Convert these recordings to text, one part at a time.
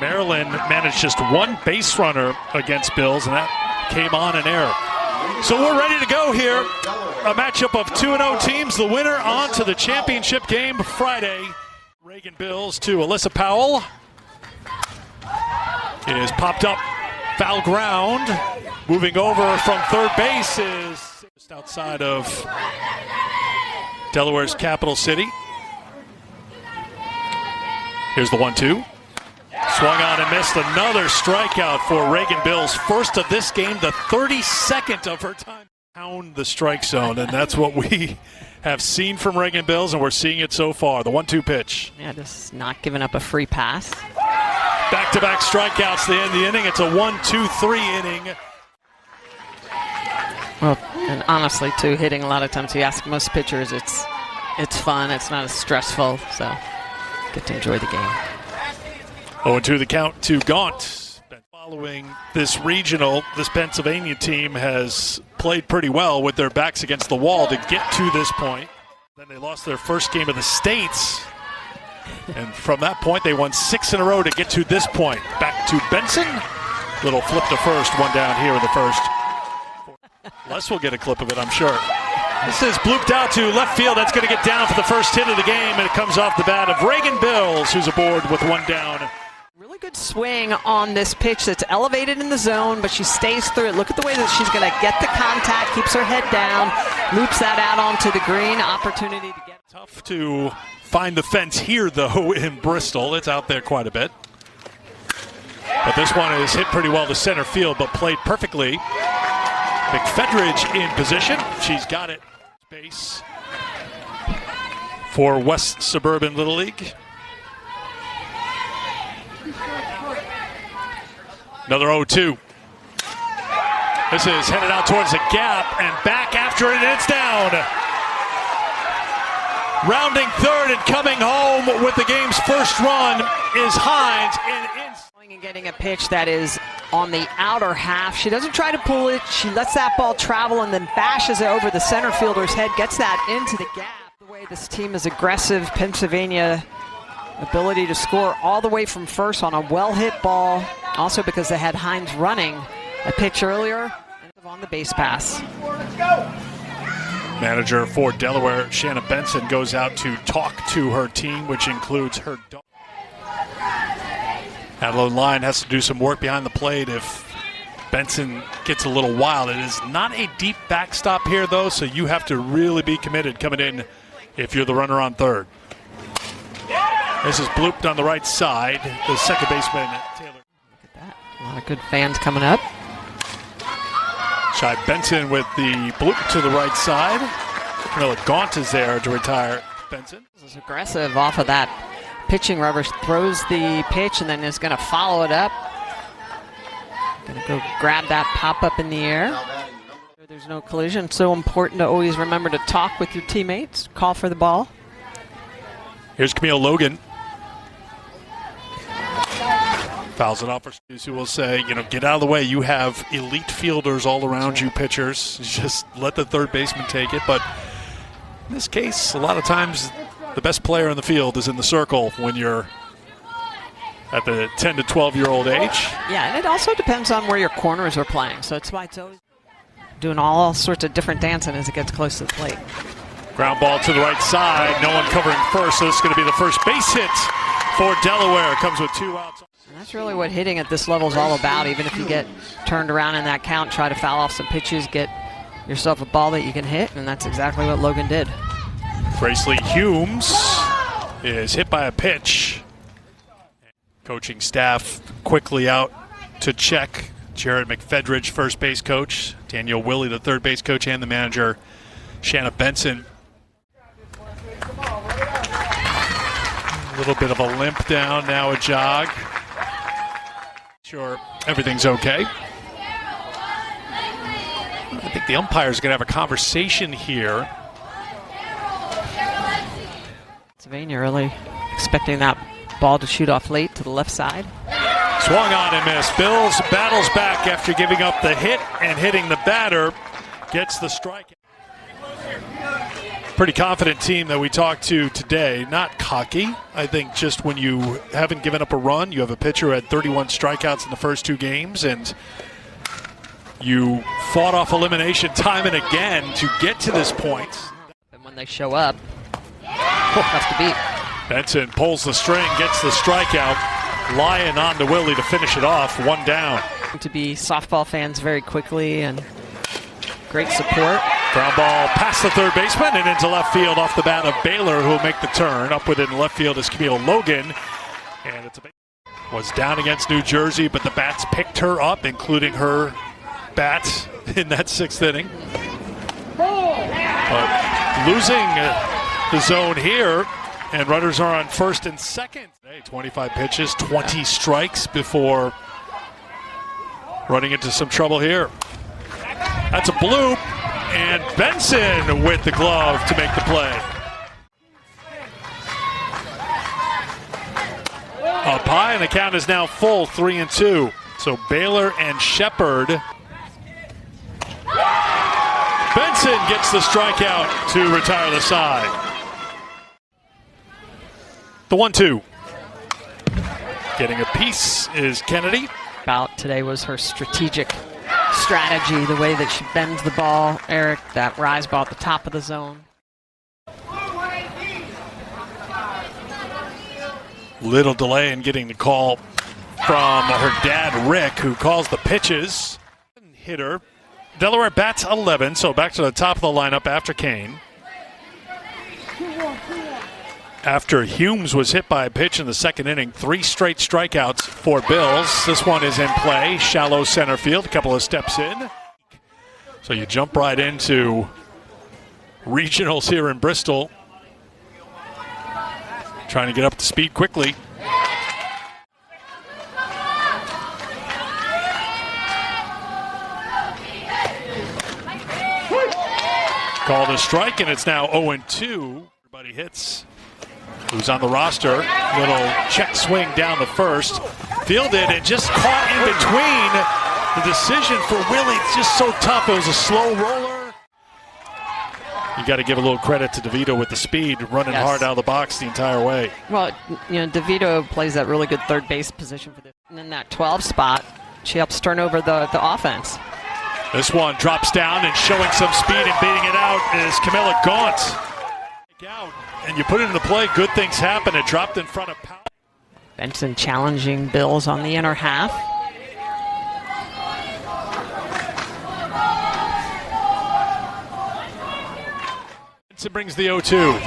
Maryland managed just one base runner against Bills, and that came on an error. So we're ready to go here. A matchup of 2-0 teams. The winner on to the championship game Friday. Reagan Bills to Alyssa Powell. It is popped up, foul ground. Moving over from third base is just outside of Delaware's capital city. Here's the 1-2. Swung on and missed. Another strikeout for Reagan Bills. First of this game, the 32nd of her time. Pound the strike zone, and that's what we have seen from Reagan Bills, and we're seeing it so far. The 1-2 pitch. Yeah, just not giving up a free pass. Back-to-back strikeouts to end the inning. It's a 1-2-3 inning. Well, and honestly, too, hitting a lot of times, you ask most pitchers, it's fun. It's not as stressful, so get to enjoy the game. 0-2 the count to Gaunt. Following this regional, this Pennsylvania team has played pretty well with their backs against the wall to get to this point. Then they lost their first game of the States. And from that point, they won 6 in a row to get to this point. Back to Benson. Little flip to first, one down here in the first. Les will get a clip of it, I'm sure. This is blooped out to left field. That's going to get down for the first hit of the game, and it comes off the bat of Reagan Bills, who's aboard with one down. Really good swing on this pitch that's elevated in the zone, but she stays through it. Look at the way that she's going to get the contact, keeps her head down, loops that out onto the green. Opportunity to get. Tough to find the fence here, though, in Bristol. It's out there quite a bit. But this one is hit pretty well to center field, but played perfectly. McFedridge in position. She's got it. Base for West Suburban Little League. Another 0-2. This is headed out towards the gap and back after it, and it's down. Rounding third and coming home with the game's first run is Hines. And getting a pitch that is on the outer half. She doesn't try to pull it. She lets that ball travel and then bashes it over the center fielder's head, gets that into the gap. The way this team is aggressive, Pennsylvania ability to score all the way from first on a well-hit ball. Also because they had Hines running a pitch earlier and on the base pass. Manager for Delaware, Shanna Benson, goes out to talk to her team, which includes her dog. Adelaide line has to do some work behind the plate if Benson gets a little wild. It is not a deep backstop here, though, so you have to really be committed coming in if you're the runner on third. This is blooped on the right side. The second baseman, Taylor. Look at that. A lot of good fans coming up. Shy Benson with the bloop to the right side. Camilla Gaunt is there to retire Benson. This is aggressive off of that pitching rubber. Throws the pitch and then is going to follow it up. Going to go grab that pop up in the air. There's no collision. It's so important to always remember to talk with your teammates. Call for the ball. Here's Camille Logan. Fouls it off for students who will say, get out of the way. You have elite fielders all around you, pitchers. Just let the third baseman take it. But in this case, a lot of times the best player in the field is in the circle when you're at the 10 to 12-year-old age. Yeah, and it also depends on where your corners are playing. So it's why it's always doing all sorts of different dancing as it gets close to the plate. Ground ball to the right side. No one covering first, so this is going to be the first base hit for Delaware. It comes with 2 outs. And that's really what hitting at this level is all about. Even if you get turned around in that count, try to foul off some pitches, get yourself a ball that you can hit, and that's exactly what Logan did. Gracely Humes is hit by a pitch. Coaching staff quickly out to check. Jared McFedridge, first base coach. Daniel Willey, the third base coach, and the manager, Shanna Benson. A little bit of a limp down, now a jog. Sure, everything's okay. I think the umpire's going to have a conversation here. Pennsylvania really expecting that ball to shoot off late to the left side. Swung on and missed. Bills battles back after giving up the hit and hitting the batter. Gets the strike. pretty confident team that we talked to today. Not cocky. I think just when you haven't given up a run, you have a pitcher who had 31 strikeouts in the first 2 games, and you fought off elimination time and again to get to this point. And when they show up, tough to beat. Benson pulls the string, gets the strikeout. Lyon on to Willie to finish it off, 1 down. To be softball fans very quickly, and great support. Ground ball past the third baseman and into left field off the bat of Baylor, who will make the turn. Up within left field is Camille Logan. And it's was down against New Jersey, but the bats picked her up, including her bats in that 6th inning. But losing the zone here, and runners are on first and second. 25 pitches, 20 strikes before running into some trouble here. That's a bloop, and Benson with the glove to make the play. Up high, and the count is now full, 3-2. So Baylor and Shepard. Benson gets the strikeout to retire the side. The 1-2. Getting a piece is Kennedy. About today was her strategic strategy, the way that she bends the ball, Eric, that rise ball at the top of the zone. Little delay in getting the call from her dad, Rick, who calls the pitches. Hitter. Delaware bats 11, so back to the top of the lineup after Kane. After Humes was hit by a pitch in the 2nd inning, 3 straight strikeouts for Bills. This one is in play, shallow center field, a couple of steps in. So you jump right into regionals here in Bristol. Trying to get up to speed quickly. Called a strike, and it's now 0-2. Everybody hits. Who's on the roster? Little check swing down the first. Fielded and just caught in between. The decision for Willie, it's just so tough. It was a slow roller. You got to give a little credit to DeVito with the speed, running hard out of the box the entire way. Well, DeVito plays that really good third base position for this. And in that 12 spot, she helps turn over the offense. This one drops down, and showing some speed and beating it out is Camilla Gaunt. And you put it in the play, good things happen. It dropped in front of Powell. Benson challenging Bills on the inner half. Benson brings the 0-2.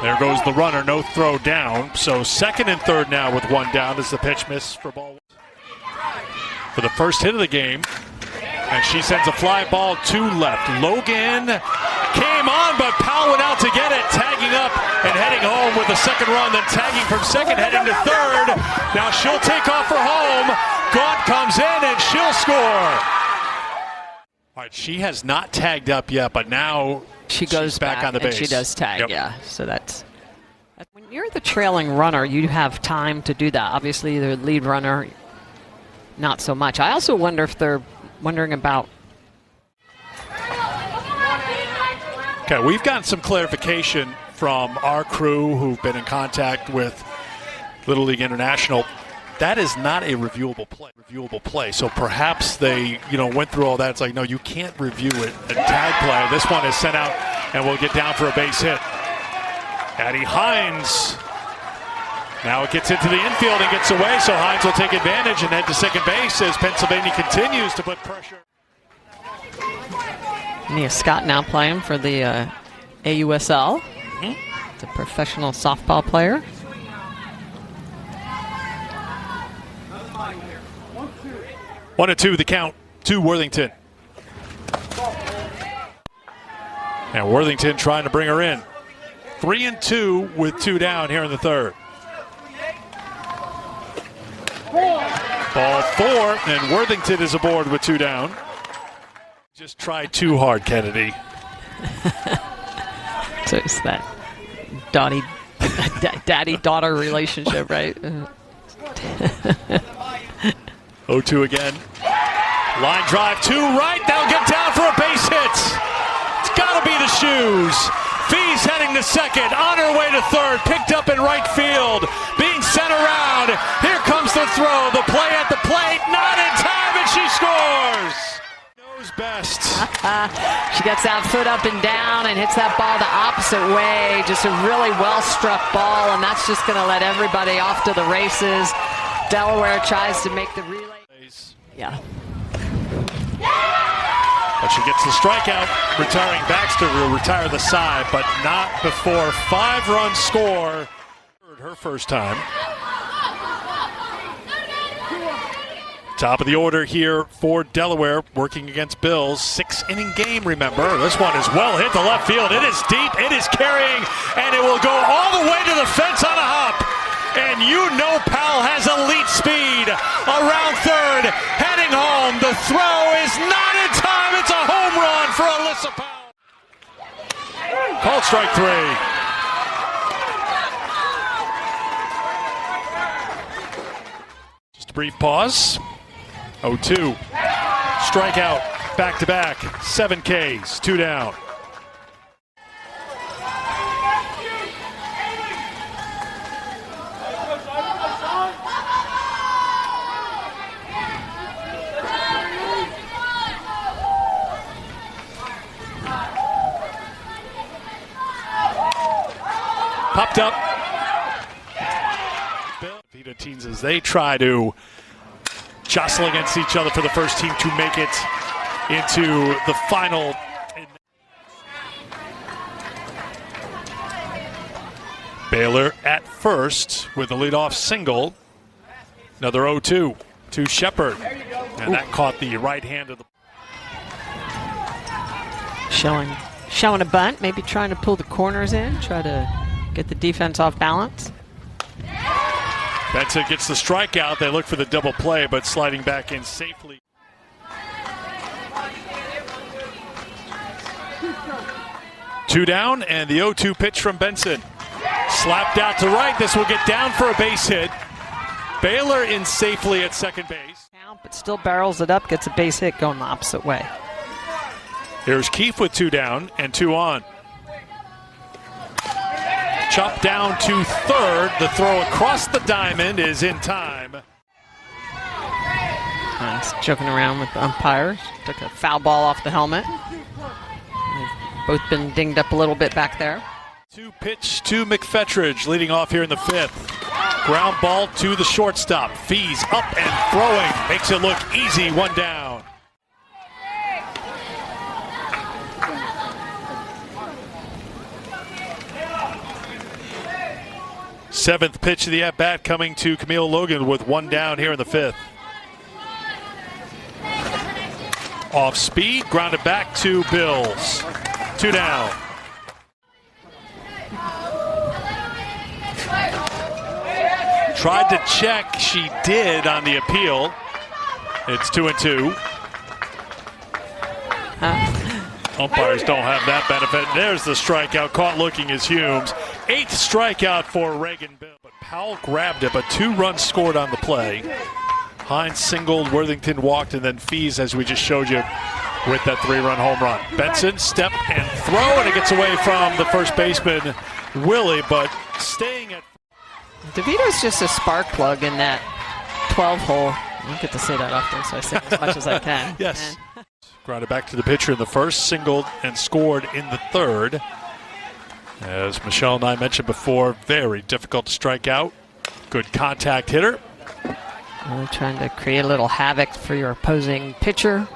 There goes the runner, no throw down. So 2nd and 3rd now with 1 down as the pitch miss for ball. For the first hit of the game. And she sends a fly ball to left. Logan came on, but Powell went out to get it, tagging up and heading home with the 2nd run, then tagging from 2nd, heading to 3rd. Now she'll take off for home. Gaunt comes in, and she'll score. All right, she has not tagged up yet, but now she goes back on the base. And she does tag, yeah. So that's when you're the trailing runner, you have time to do that. Obviously, the lead runner, not so much. I also wonder if they're wondering about. Okay, we've gotten some clarification from our crew who've been in contact with Little League International. That is not a reviewable play. So perhaps they, went through all that. It's like, no, you can't review it. A tag play. This one is sent out and will get down for a base hit. Addie Hines. Now it gets into the infield and gets away, so Hines will take advantage and head to 2nd base as Pennsylvania continues to put pressure. Nia Scott now playing for the AUSL. It's a professional softball player. One and 2, the count to Worthington. And Worthington trying to bring her in. 3-2 with 2 down here in the 3rd. Ball 4, and Worthington is aboard with 2 down. Just tried too hard, Kennedy. So it's that daddy-daughter relationship, right? 0-2 again. Line drive to right. That'll get down for a base hit. It's gotta be the shoes. Fee's heading to second, on her way to third, picked up in right field, being sent around. Here comes the throw, the play at the plate, not in time, and she scores. Knows best. She gets that foot up and down and hits that ball the opposite way. Just a really well-struck ball, and that's just going to let everybody off to the races. Delaware tries to make the relay. Yeah. But she gets the strikeout, retiring Baxter will retire the side, but not before 5-run score. Her first time. Top of the order here for Delaware, working against Bills. 6-inning game, remember. This one is well hit to left field. It is deep, it is carrying, and it will go all the way to the fence on a hop. And you know Powell has elite speed around third, heading home. The throw is not in time. It's a home run for Alyssa Powell. Called strike 3. Just a brief pause. 0-2. Strikeout, back-to-back. 7 Ks, 2 down. Popped up. Vita teams as they try to jostle against each other for the first team to make it into the final. Baylor at first with the leadoff single. Another 0-2 to Shepard. And that caught the right hand of the. Showing a bunt, maybe trying to pull the corners in, try to get the defense off balance. Benson gets the strikeout. They look for the double play, but sliding back in safely. Two down, and the 0-2 pitch from Benson. Slapped out to right. This will get down for a base hit. Baylor in safely at second base. But still barrels it up, gets a base hit going the opposite way. Here's Keefe with 2 down and 2 on. Chopped down to third. The throw across the diamond is in time. He's joking around with the umpires. Took a foul ball off the helmet. They've both been dinged up a little bit back there. 2 pitch to McFetridge, leading off here in the 5th. Ground ball to the shortstop. Fees up and throwing. Makes it look easy, 1 down. Seventh pitch of the at-bat coming to Camille Logan with 1 down here in the 5th. Off speed, grounded back to Bills. 2 down. Tried to check, she did on the appeal. It's 2-2. Umpires don't have that benefit. There's the strikeout, caught looking as Humes. 8th strikeout for Reagan Bill. But Powell grabbed it, but 2 runs scored on the play. Hines singled, Worthington walked, and then Fees, as we just showed you, with that 3-run home run. Benson, step and throw, and it gets away from the first baseman, Willie, but staying at. DeVito's just a spark plug in that 12 hole. I don't get to say that often, so I say as much as I can. Yes. Grounded back to the pitcher in the first, singled and scored in the 3rd. As Michelle and I mentioned before, very difficult to strike out. Good contact hitter. Really trying to create a little havoc for your opposing pitcher.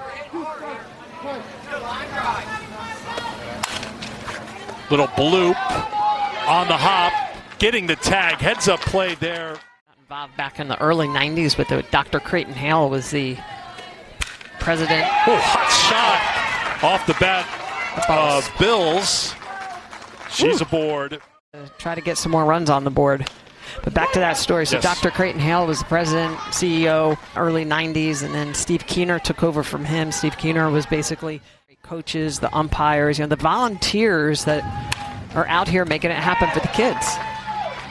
Little bloop on the hop, getting the tag, heads up play there. Involved back in the early 90s with Dr. Creighton Hale was the president. Oh, hot shot off the bat of Bills. She's aboard. Try to get some more runs on the board. But back to that story. So yes. Dr. Creighton Hale was the president, CEO, early 90s, and then Steve Keener took over from him. Steve Keener was basically coaches, the umpires, the volunteers that are out here making it happen for the kids.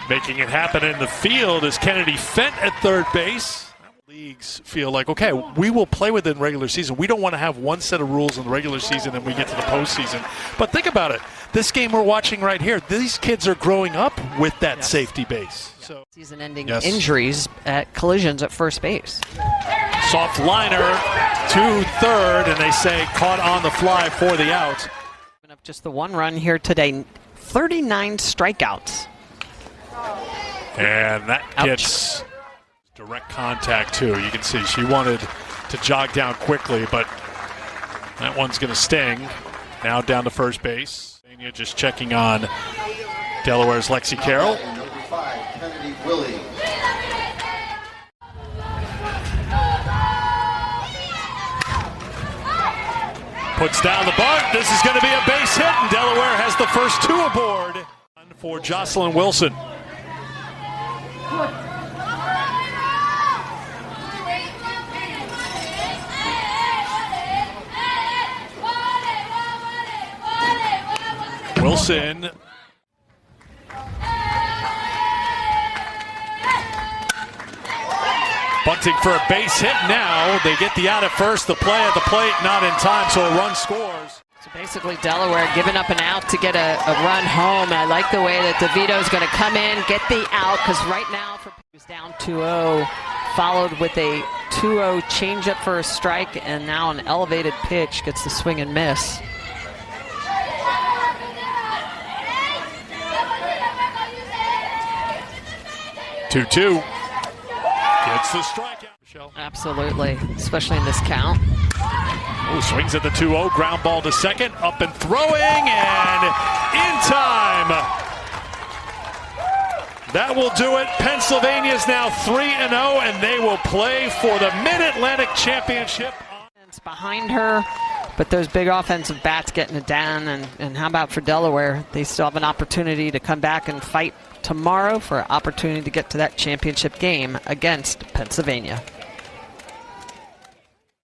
Making it happen in the field is Kennedy Fent at third base. Leagues feel like, okay, we will play within regular season. We don't want to have one set of rules in the regular season and we get to the postseason. But think about it. This game we're watching right here, these kids are growing up with that safety base. So season-ending injuries at collisions at first base. Soft liner to third, and they say caught on the fly for the out. Just the one run here today, 39 strikeouts. And that gets direct contact too. You can see she wanted to jog down quickly, but that one's going to sting. Now down to first base. Just checking on Delaware's Lexi Carroll. Puts down the bunt. This is going to be a base hit, and Delaware has the first two aboard for Jocelyn Wilson. Wilson bunting for a base hit now. They get the out at first. The play at the plate not in time, so a run scores. So basically Delaware giving up an out to get a run home. And I like the way that DeVito's going to come in, get the out, because right now he's down 2-0, followed with a 2-0 changeup for a strike, and now an elevated pitch gets the swing and miss. 2-2. Gets the strikeout, Michelle. Absolutely, especially in this count. Oh, swings at the 2-0, ground ball to second, up and throwing, and in time. That will do it. Pennsylvania's now 3-0, and they will play for the Mid-Atlantic Championship. It's behind her, but those big offensive bats getting it down, and how about for Delaware? They still have an opportunity to come back and fight tomorrow for an opportunity to get to that championship game against Pennsylvania.